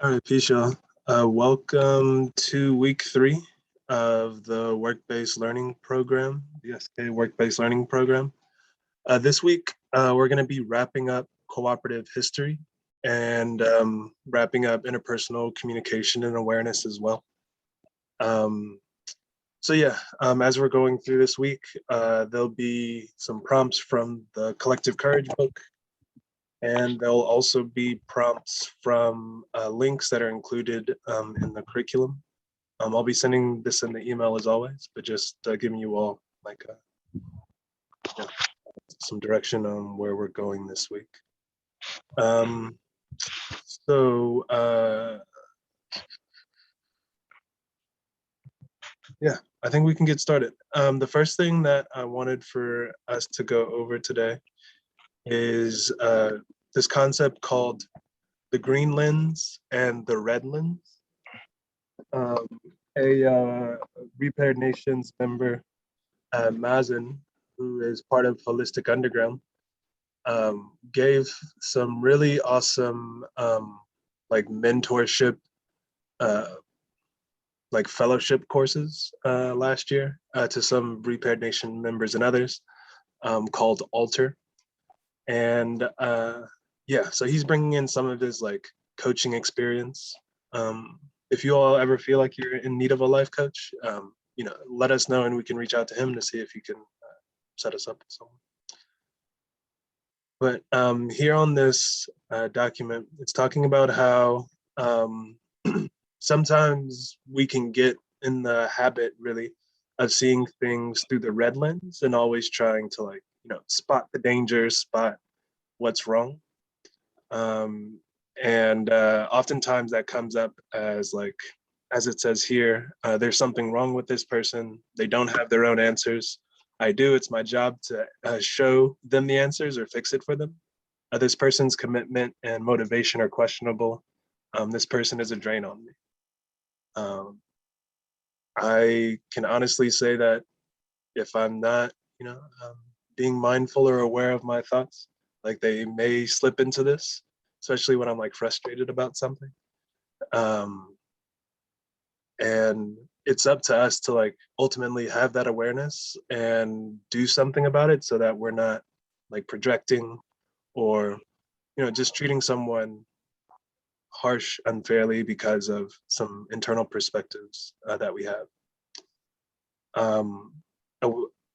All right, peace, y'all. Welcome to week 3 of the work-based learning program, the SK work-based learning program. This week, we're going to be wrapping up cooperative history and wrapping up interpersonal communication and awareness as well. As we're going through this week, there'll be some prompts from the Collective Courage book, and there'll also be prompts from links that are included in the curriculum. I'll be sending this in the email as always, but just giving you all like some direction on where we're going this week. I think we can get started. The first thing that I wanted for us to go over today is this concept called the Green Lens and the Red Lens. A Repaired Nations member, Mazen, who is part of Holistic Underground, gave some really awesome like mentorship, like fellowship courses last year to some Repaired Nation members and others called Alter. And so he's bringing in some of his like coaching experience. If you all ever feel like you're in need of a life coach, let us know and we can reach out to him to see if he can set us up with someone. But here on this document, it's talking about how sometimes we can get in the habit really of seeing things through the red lens and always trying to spot the danger, spot what's wrong. Oftentimes that comes up as as it says here, there's something wrong with this person. They don't have their own answers. It's my job to show them the answers or fix it for them. This person's commitment and motivation are questionable. This person is a drain on me. I can honestly say that if I'm not, being mindful or aware of my thoughts, like they may slip into this, especially when I'm like frustrated about something. And it's up to us to like ultimately have that awareness and do something about it so that we're not like projecting or, just treating someone harsh unfairly because of some internal perspectives that we have.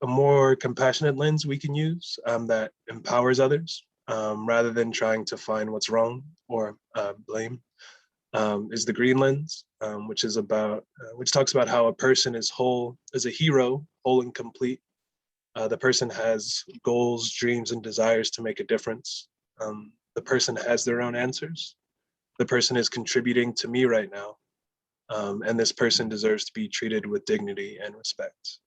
A more compassionate lens we can use that empowers others rather than trying to find what's wrong or blame is the Green Lens, which talks about how a person is a hero, whole and complete. The person has goals, dreams, and desires to make a difference. The person has their own answers. The person is contributing to me right now. And this person deserves to be treated with dignity and respect.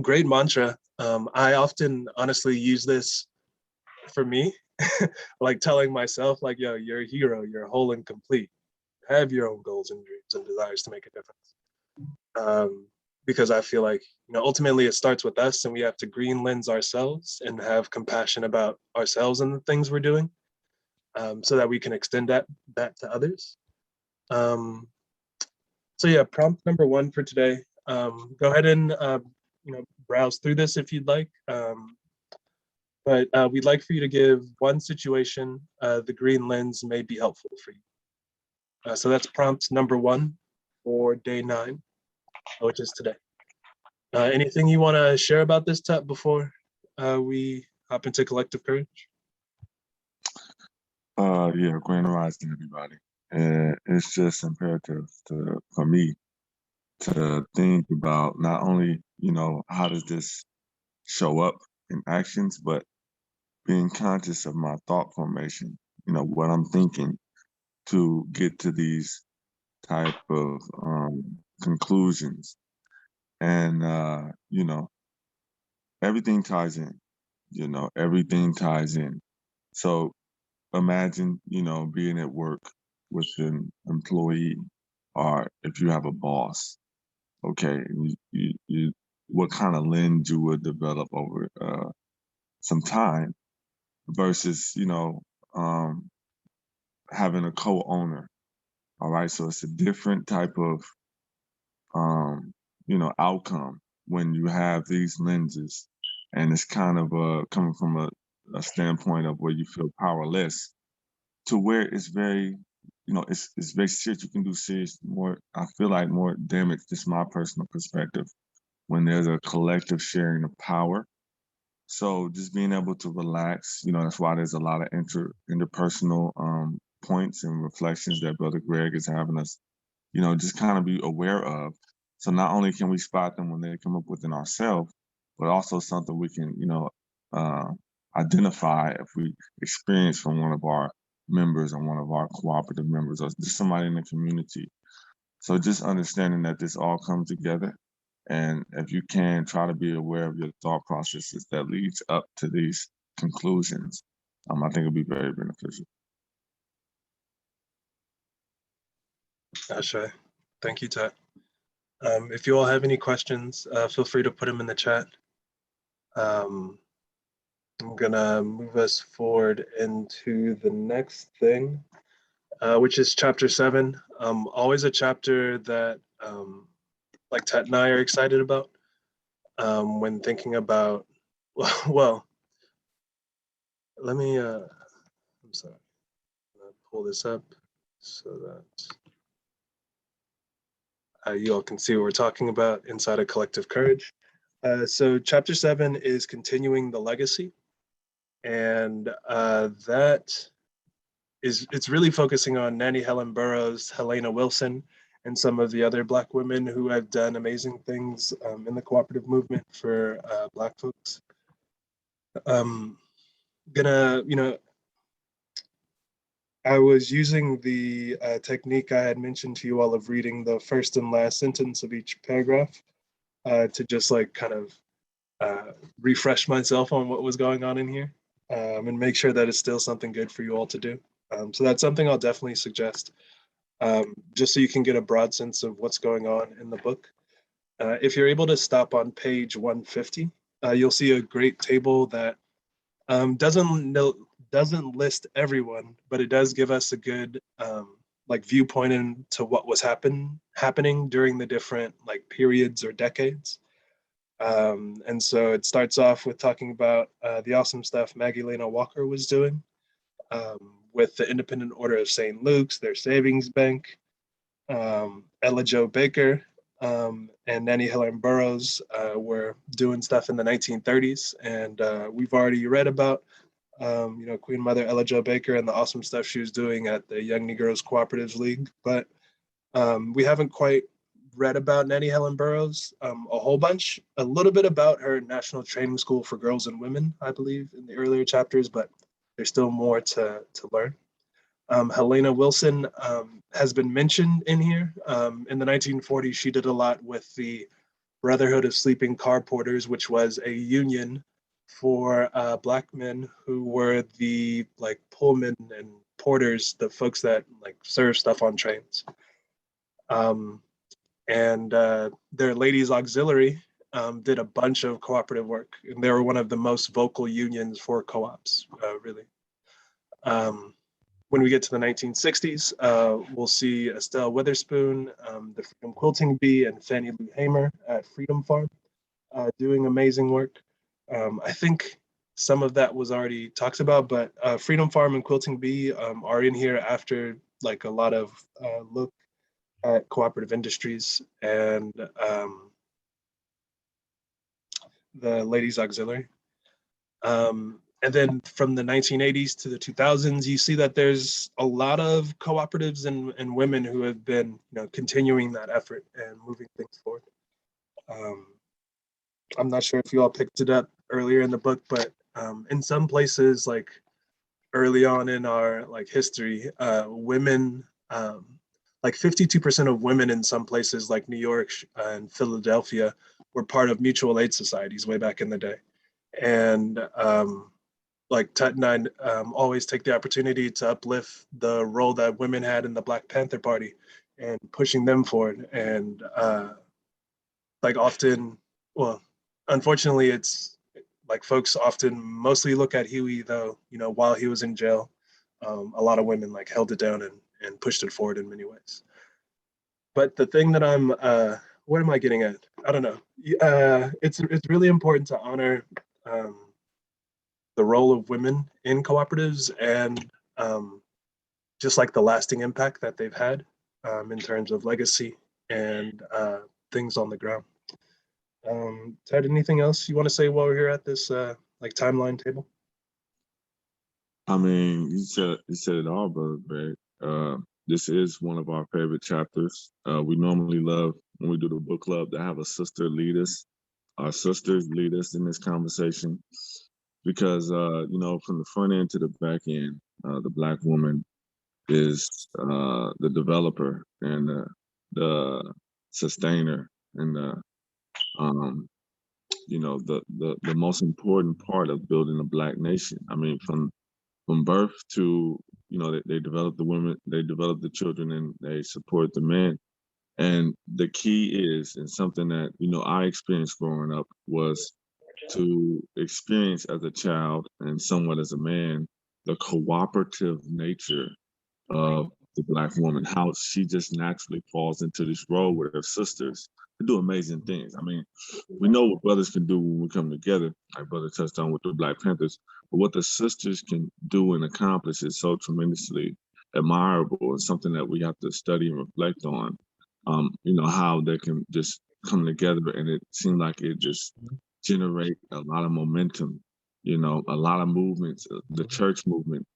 Great mantra. I often honestly use this for me, like telling myself like, yo, you're a hero, you're whole and complete. Have your own goals and dreams and desires to make a difference. Because I feel like, ultimately it starts with us and we have to green lens ourselves and have compassion about ourselves and the things we're doing so that we can extend that to others. Prompt number 1 for today. Go ahead and browse through this if you'd like. But we'd like for you to give one situation the green lens may be helpful for you. So that's prompt number 1 for day 9, which is today. Anything you want to share about this before we hop into collective courage? Grand Rising, everybody. And it's just imperative for me to think about not only, how does this show up in actions, but being conscious of my thought formation, what I'm thinking to get to these type of conclusions. And, everything ties in, everything ties in. So imagine, being at work with an employee, or if you have a boss, okay, you what kind of lens you would develop over some time versus, having a co-owner. All right, so it's a different type of outcome when you have these lenses, and it's kind of coming from a standpoint of where you feel powerless to where it's very, it's very serious. You can do serious more. I feel like more damage. This is my personal perspective when there's a collective sharing of power. So just being able to relax, that's why there's a lot of interpersonal points and reflections that Brother Greg is having us, just kind of be aware of. So not only can we spot them when they come up within ourselves, but also something we can, uh, identify if we experience from one of our members or one of our cooperative members or just somebody in the community. So just understanding that this all comes together. And if you can, try to be aware of your thought processes that leads up to these conclusions. I think it'll be very beneficial. That's right. Thank you, Tat. If you all have any questions, feel free to put them in the chat. I'm gonna move us forward into the next thing, which is chapter 7. Always a chapter that like Tat and I are excited about when thinking about, well, let me, I'm sorry, I'm gonna pull this up so that you all can see what we're talking about inside of Collective Courage. So chapter 7 is continuing the legacy, and it's really focusing on Nannie Helen Burroughs, Helena Wilson, and some of the other Black women who have done amazing things in the cooperative movement for Black folks. I was using the technique I had mentioned to you all of reading the first and last sentence of each paragraph to just like kind of refresh myself on what was going on in here and make sure that it's still something good for you all to do. So that's something I'll definitely suggest, just so you can get a broad sense of what's going on in the book. If you're able to stop on page 150, you'll see a great table that doesn't list everyone, but it does give us a good like viewpoint into what was happening during the different like periods or decades. And so it starts off with talking about the awesome stuff Maggie Lena Walker was doing with the Independent Order of St. Luke's, their savings bank, Ella Jo Baker, and Nannie Helen Burroughs were doing stuff in the 1930s. And we've already read about Queen Mother Ella Jo Baker and the awesome stuff she was doing at the Young Negroes Cooperatives League. But we haven't quite read about Nannie Helen Burroughs a whole bunch, a little bit about her National Training School for Girls and Women, I believe, in the earlier chapters, but there's still more to learn. Helena Wilson has been mentioned in here. In the 1940s, she did a lot with the Brotherhood of Sleeping Car Porters, which was a union for Black men who were the like pullmen and porters, the folks that like serve stuff on trains. And their Ladies Auxiliary did a bunch of cooperative work, and they were one of the most vocal unions for co-ops, really. When we get to the 1960s, we'll see Estelle Witherspoon, the Freedom Quilting Bee, and Fannie Lou Hamer at Freedom Farm doing amazing work. I think some of that was already talked about, but Freedom Farm and Quilting Bee are in here after like a lot of look at cooperative industries and the Ladies Auxiliary. And then from the 1980s to the 2000s, you see that there's a lot of cooperatives and women who have been continuing that effort and moving things forward. I'm not sure if you all picked it up earlier in the book, but in some places, like early on in our like history, women, like 52% of women in some places like New York and Philadelphia were part of mutual aid societies way back in the day. And like Tut and I always take the opportunity to uplift the role that women had in the Black Panther Party and pushing them forward. And like often, well, unfortunately, it's like folks often mostly look at Huey though, while he was in jail a lot of women like held it down and pushed it forward in many ways. But the thing that what am I getting at? I don't know. It's really important to honor the role of women in cooperatives and just like the lasting impact that they've had in terms of legacy and things on the ground. Ted, anything else you want to say while we're here at this like timeline table? I mean, you said it all, brother Greg. This is one of our favorite chapters. We normally love when we do the book club to have a sister lead us. Our sisters lead us in this conversation because, you know, from the front end to the back end, the Black woman is the developer and the sustainer and the you know, the most important part of building a Black nation. I mean, from birth to, you know, they develop the women, they develop the children, and they support the men. And the key is, and something that, you know, I experienced growing up was to experience as a child and somewhat as a man, the cooperative nature of the Black woman, how she just naturally falls into this role with her sisters to do amazing things. I mean, we know what brothers can do when we come together, like Brother touched on with the Black Panthers, but what the sisters can do and accomplish is so tremendously admirable and something that we have to study and reflect on. You know, how they can just come together, and it seemed like it just generate a lot of momentum, you know, a lot of movements, the church movement,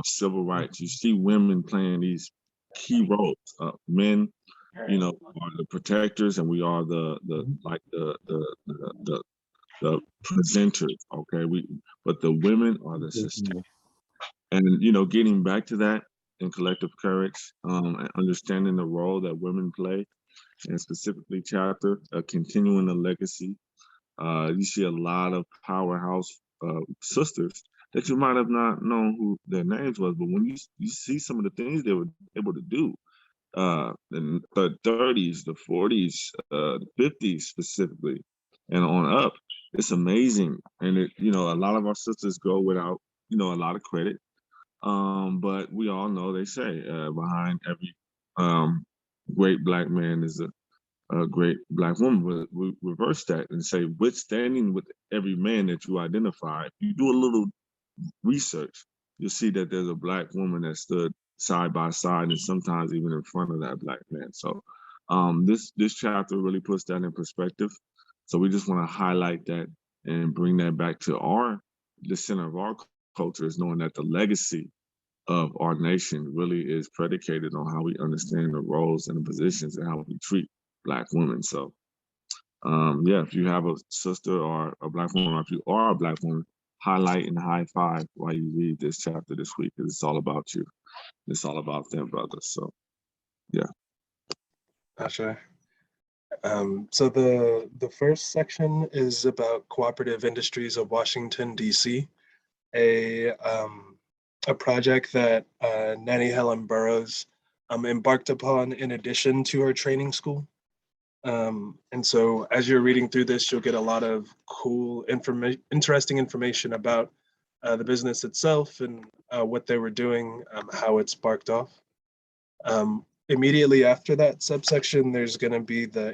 civil rights. You see women playing these key roles. Men, you know, are the protectors, and we are the presenters. Okay, but the women are the sustainers. And you know, getting back to that in collective courage, and understanding the role that women play, and specifically chapter, continuing the legacy. You see a lot of powerhouse sisters that you might have not known who their names was, but when you see some of the things they were able to do in the 30s, the 40s, the 50s specifically, and on up, it's amazing. And it, you know, a lot of our sisters go without, you know, a lot of credit. But we all know they say behind every great Black man is a great Black woman. But we reverse that and say, withstanding with every man that you identify, if you do a little research, you'll see that there's a Black woman that stood side by side and sometimes even in front of that Black man. So this chapter really puts that in perspective. So we just want to highlight that and bring that back to the center of our culture, is knowing that the legacy of our nation really is predicated on how we understand the roles and the positions and how we treat Black women. So yeah, if you have a sister or a Black woman, or if you are a Black woman, highlight and high five while you read this chapter this week, because it's all about you. It's all about them, brothers. So yeah. Gotcha. So the first section is about Cooperative Industries of Washington, D.C., a project that Nanny Helen Burroughs embarked upon in addition to her training school. And so as you're reading through this, you'll get a lot of cool interesting information about the business itself and what they were doing, how it sparked off. Immediately after that subsection, there's going to be the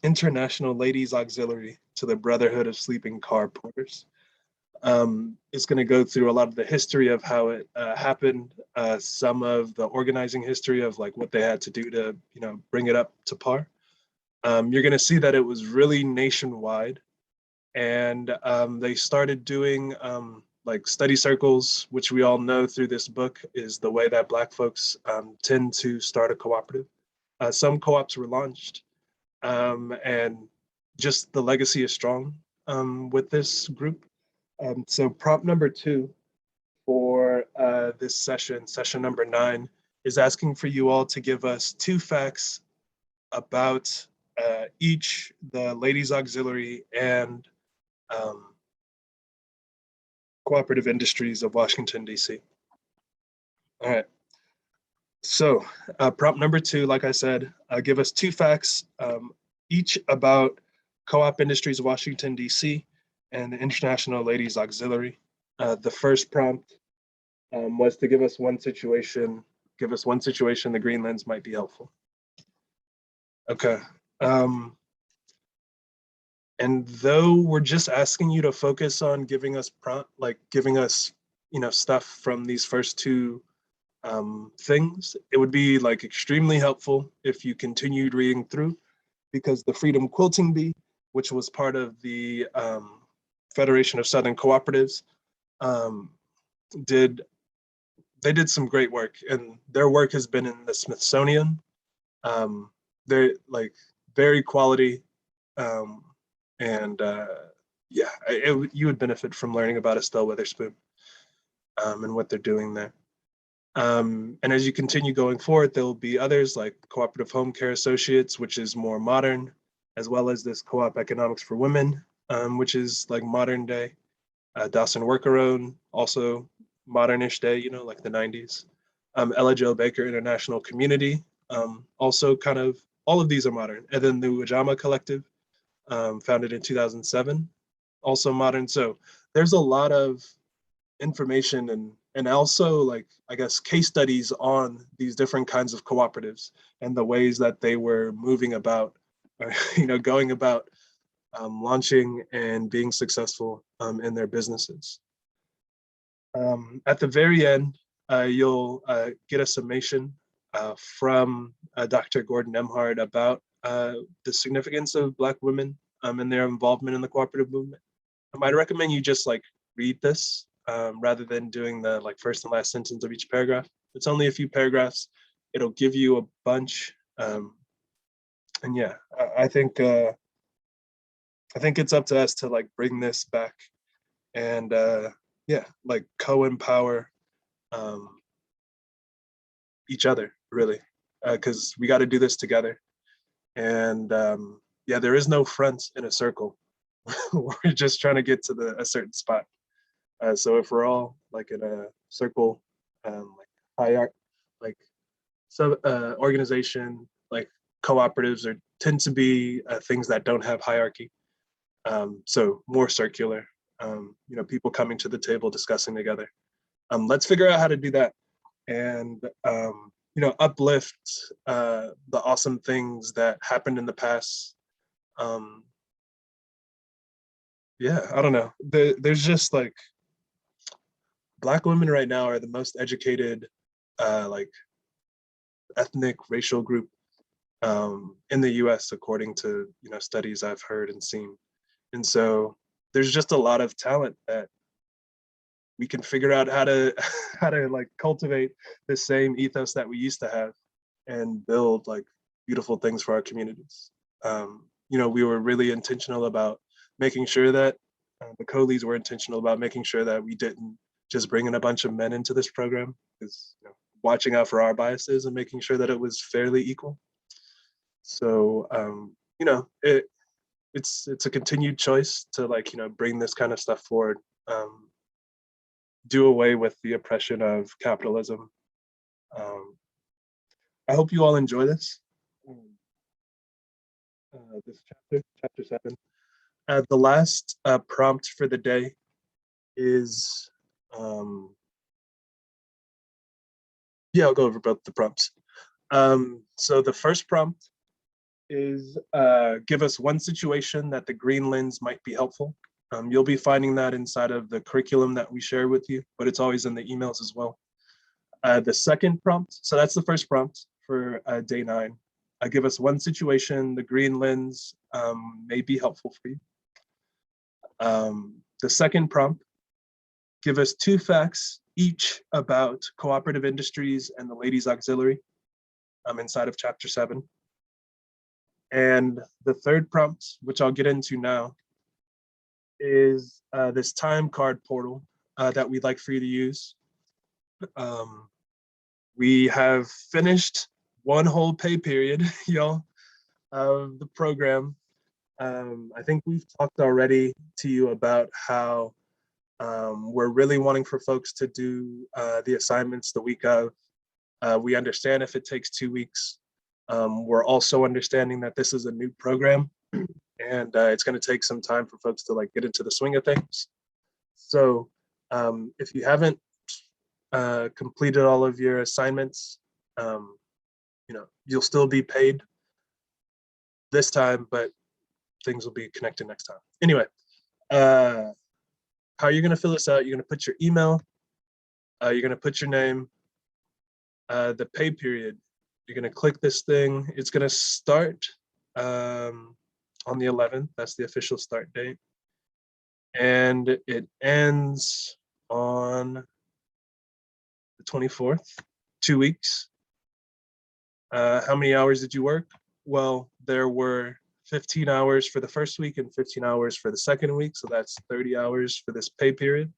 International Ladies Auxiliary to the Brotherhood of Sleeping Car Porters. It's going to go through a lot of the history of how it happened, some of the organizing history of like what they had to do to, you know, bring it up to par. You're going to see that it was really nationwide, and they started doing like study circles, which we all know through this book is the way that Black folks tend to start a cooperative. Some co-ops were launched, and just the legacy is strong with this group. So prompt number 2 for this session number 9, is asking for you all to give us 2 facts about each the Ladies Auxiliary and Cooperative Industries of Washington, D.C. All right. So prompt number 2, like I said, give us 2 facts each about Co-op Industries of Washington, D.C. and the International Ladies Auxiliary. The first prompt was to give us one situation the Green Lens might be helpful. Okay. And though we're just asking you to focus on giving us stuff from these first two things, it would be like extremely helpful if you continued reading through, because the Freedom Quilting Bee, which was part of the Federation of Southern Cooperatives, did some great work, and their work has been in the Smithsonian. They're like very quality, and yeah, you would benefit from learning about Estelle Witherspoon and what they're doing there. And as you continue going forward, there will be others like Cooperative Home Care Associates, which is more modern, as well as this Co-op Economics for Women, which is like modern day. Dawson Workaround, also modernish day, like the 90s. Ella Jo Baker International Community, also kind of, all of these are modern. And then the Ujamaa Collective, founded in 2007, also modern. So there's a lot of information and also, like, I guess, case studies on these different kinds of cooperatives and the ways that they were moving about, or, going about launching and being successful in their businesses. At the very end, you'll get a summation from Dr. Gordon Emhart about the significance of Black women and their involvement in the cooperative movement. I'd recommend you just like read this rather than doing the like first and last sentence of each paragraph. It's only a few paragraphs. It'll give you a bunch. And yeah, I think it's up to us to like bring this back and yeah, like co-empower each other, really, because we got to do this together. And yeah, there is no front in a circle. We're just trying to get to a certain spot. So if we're all like in a circle, like hierarchy, like organization, like cooperatives tend to be things that don't have hierarchy. So more circular, people coming to the table, discussing together. Let's figure out how to do that and, uplift the awesome things that happened in the past. Yeah, I don't know. There's just like, Black women right now are the most educated, like ethnic racial group in the US, according to, studies I've heard and seen. And so there's just a lot of talent that we can figure out how to like cultivate the same ethos that we used to have and build like beautiful things for our communities. We were really intentional about making sure that the co-leads were intentional about making sure that we didn't just bring in a bunch of men into this program, is watching out for our biases and making sure that it was fairly equal. So it's a continued choice to like bring this kind of stuff forward, do away with the oppression of capitalism. I hope you all enjoy this. This chapter 7. The last prompt for the day is, yeah, I'll go over both the prompts. So the first prompt is give us one situation that the Green Lens might be helpful. You'll be finding that inside of the curriculum that we share with you, but it's always in the emails as well. The second prompt, so that's the first prompt for day 9. Give us one situation the Green Lens may be helpful for you. The second prompt, give us 2 facts each about cooperative industries and the Ladies Auxiliary inside of chapter 7. And the third prompt, which I'll get into now, is this time card portal that we'd like for you to use. We have finished one whole pay period, y'all, of the program. I think we've talked already to you about how we're really wanting for folks to do the assignments the week of. We understand if it takes 2 weeks. We're also understanding that this is a new program and it's going to take some time for folks to like get into the swing of things. So if you haven't completed all of your assignments, you'll still be paid this time, but things will be connected next time. Anyway, how are you going to fill this out? You're going to put your email, you're going to put your name, the pay period. You're going to click this thing. It's going to start on the 11th. That's the official start date. And it ends on the 24th, 2 weeks. How many hours did you work? Well, there were 15 hours for the first week and 15 hours for the second week. So that's 30 hours for this pay period.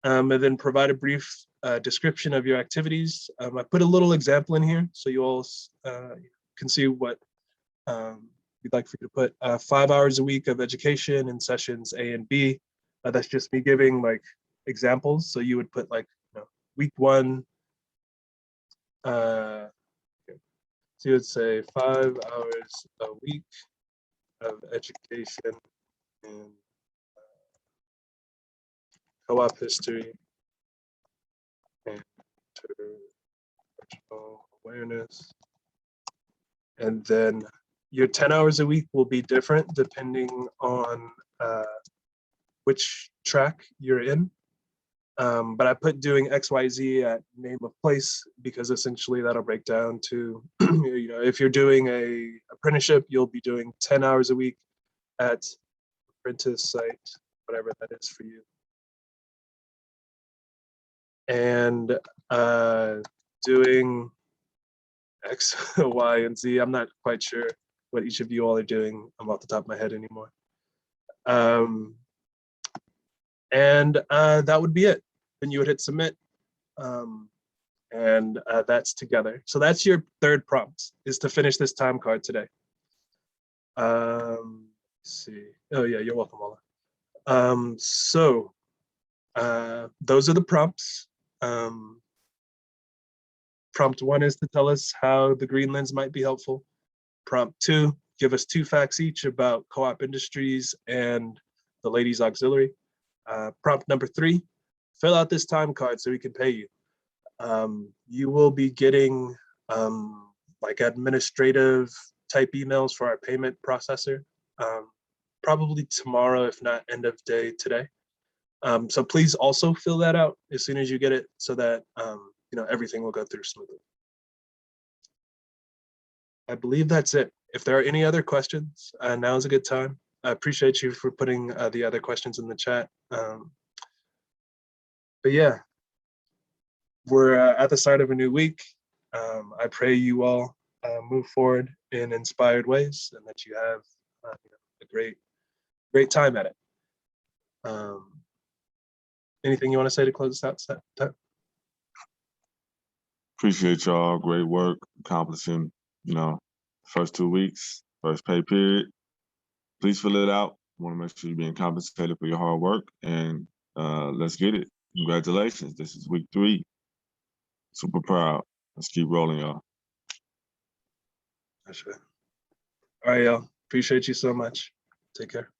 And then provide a brief description of your activities. I put a little example in here so you all can see what we'd like for you to put. 5 hours a week of education in sessions A and B. That's just me giving like examples. So you would put like week 1. So you would say 5 hours a week of education in co-op history and interpersonal awareness. And then your 10 hours a week will be different depending on which track you're in. But I put doing XYZ at name of place because essentially that'll break down to, if you're doing a apprenticeship, you'll be doing 10 hours a week at apprentice site, whatever that is for you. And doing X, Y, and Z. I'm not quite sure what each of you all are doing. I'm off the top of my head anymore. And that would be it. Then you would hit submit. And that's together. So that's your third prompt, is to finish this time card today. Let's see. Oh yeah, you're welcome, Ola. So those are the prompts. Prompt 1 is to tell us how the Green Lens might be helpful. Prompt 2, give us 2 facts each about co-op industries and the Ladies Auxiliary. Prompt number 3, fill out this time card so we can pay you. You will be getting like administrative type emails for our payment processor, probably tomorrow, if not end of day today. So please also fill that out as soon as you get it so that everything will go through smoothly. I believe that's it. If there are any other questions, now is a good time. I appreciate you for putting the other questions in the chat. But yeah, we're at the start of a new week. I pray you all move forward in inspired ways and that you have a great time at it. Anything you want to say to close this out? Appreciate y'all. Great work accomplishing, first 2 weeks, first pay period. Please fill it out. Want to make sure you're being compensated for your hard work, and let's get it. Congratulations. This is week 3. Super proud. Let's keep rolling, y'all. All right, y'all. Appreciate you so much. Take care.